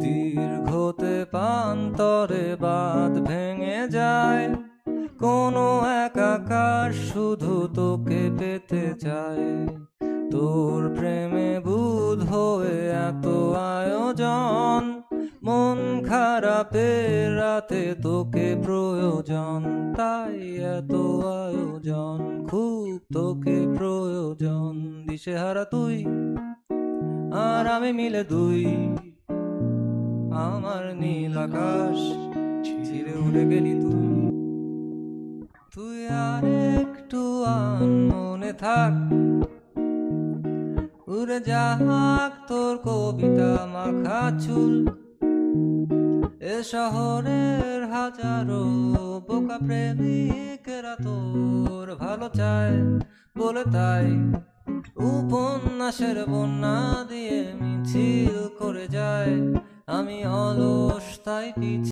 দীর্ঘতে প্রান্তরে বাঁধ ভেঙে যায়, কোনো এক আকাশ শুধু তোকে পেতে চায়। তোর প্রেমে বুধ হয়ে এত আয়োজন, মন খারাপের রাতে তোকে প্রয়োজন, তাই এত আয়োজন, খুব তোকে প্রয়োজন। দিশেহারা তুই আর আমি মিলে দুই, আমার নীল আকাশ ছিঁড়ে উড়ে গেলি তুই। তুই আর একটু মনে থাক, উড়ে যাক তোর কবিতা মাখা চুল। এ শহরের হাজারো বোকা প্রেমিকেরা তোর ভালো চায় বলে, তাই উপন্যাসের বন্যা দিয়ে মিছিল করে যায়। আমি অলস তাই পিছিয়ে